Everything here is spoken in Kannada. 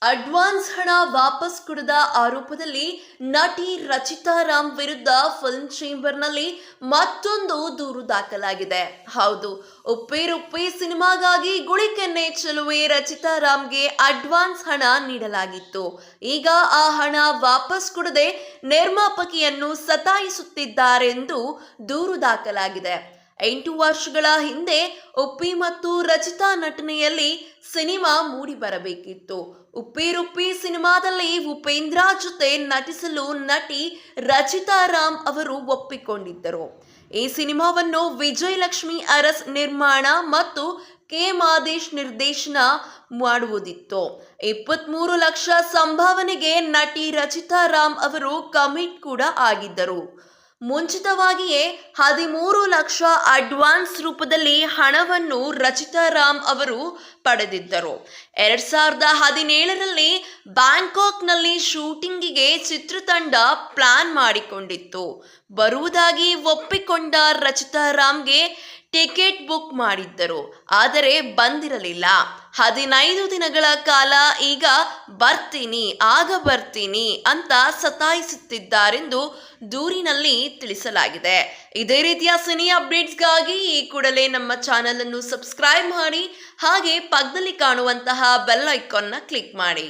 ಅಡ್ವಾನ್ಸ್ ಹಣ ವಾಪಸ್ ಕೊಡದ ಆರೋಪದಲ್ಲಿ ನಟಿ ರಚಿತಾ ರಾಮ್ ವಿರುದ್ಧ ಫಿಲ್ಮ್ ಚೇಂಬರ್ನಲ್ಲಿ ಮತ್ತೊಂದು ದೂರು ದಾಖಲಾಗಿದೆ. ಹೌದು, ಉಪ್ಪಿ ರುಪ್ಪಿ ಸಿನಿಮಾಗಾಗಿ ಗುಳಿಕೆನ್ನೆ ಚೆಲುವೆ ರಚಿತಾ ರಾಮ್ಗೆ ಅಡ್ವಾನ್ಸ್ ಹಣ ನೀಡಲಾಗಿತ್ತು. ಈಗ ಆ ಹಣ ವಾಪಸ್ ಕೊಡದೆ ನಿರ್ಮಾಪಕಿಯನ್ನು ಸತಾಯಿಸುತ್ತಿದ್ದಾರೆಂದು ದೂರು ದಾಖಲಾಗಿದೆ. 8 ವರ್ಷಗಳ ಹಿಂದೆ ಉಪ್ಪಿ ಮತ್ತು ರಚಿತಾ ನಟನೆಯಲ್ಲಿ ಸಿನಿಮಾ ಮೂಡಿ ಬರಬೇಕಿತ್ತು. ಉಪ್ಪಿ ರುಪ್ಪಿ ಸಿನಿಮಾದಲ್ಲಿ ಉಪೇಂದ್ರ ಜೊತೆ ನಟಿಸಲು ನಟಿ ರಚಿತಾ ರಾಮ್ ಅವರು ಒಪ್ಪಿಕೊಂಡಿದ್ದರು. ಈ ಸಿನಿಮಾವನ್ನು ವಿಜಯಲಕ್ಷ್ಮಿ ಅರಸ್ ನಿರ್ಮಾಣ ಮತ್ತು ಕೆ ಮಾದೇಶ್ ನಿರ್ದೇಶನ ಮಾಡುವುದಿತ್ತು. 23 ಲಕ್ಷ ಸಂಭಾವನೆಗೆ ನಟಿ ರಚಿತಾ ರಾಮ್ ಅವರು ಕಮಿಟ್ ಕೂಡ ಆಗಿದ್ದರು. ಮುಂಚಿತವಾಗಿಯೇ 13 ಲಕ್ಷ ಅಡ್ವಾನ್ಸ್ ರೂಪದಲ್ಲಿ ಹಣವನ್ನು ರಚಿತಾ ರಾಮ್ ಅವರು ಪಡೆದಿದ್ದರು. 2017ರಲ್ಲಿ ಬ್ಯಾಂಕಾಕ್ನಲ್ಲಿ ಶೂಟಿಂಗಿಗೆ ಚಿತ್ರತಂಡ ಪ್ಲಾನ್ ಮಾಡಿಕೊಂಡಿತ್ತು. ಬರುವುದಾಗಿ ಒಪ್ಪಿಕೊಂಡ ರಚಿತಾ ರಾಮ್ಗೆ ಟಿಕೆಟ್ ಬುಕ್ ಮಾಡಿದ್ದರು, ಆದರೆ ಬಂದಿರಲಿಲ್ಲ. 15 ದಿನಗಳ ಕಾಲ ಈಗ ಬರ್ತೀನಿ ಅಂತ ಸತಾಯಿಸುತ್ತಿದ್ದಾರೆಂದು ದೂರಿನಲ್ಲಿ ತಿಳಿಸಲಾಗಿದೆ. ಇದೇ ರೀತಿಯ ಸಿನಿ ಅಪ್ಡೇಟ್ಸ್ಗಾಗಿ ಈ ಕೂಡಲೇ ನಮ್ಮ ಚಾನೆಲ್ ಅನ್ನು ಸಬ್ಸ್ಕ್ರೈಬ್ ಮಾಡಿ, ಹಾಗೆ ಪಕ್ಕದಲ್ಲಿ ಕಾಣುವಂತಹ ಬೆಲ್ ಐಕಾನ್ನ ಕ್ಲಿಕ್ ಮಾಡಿ.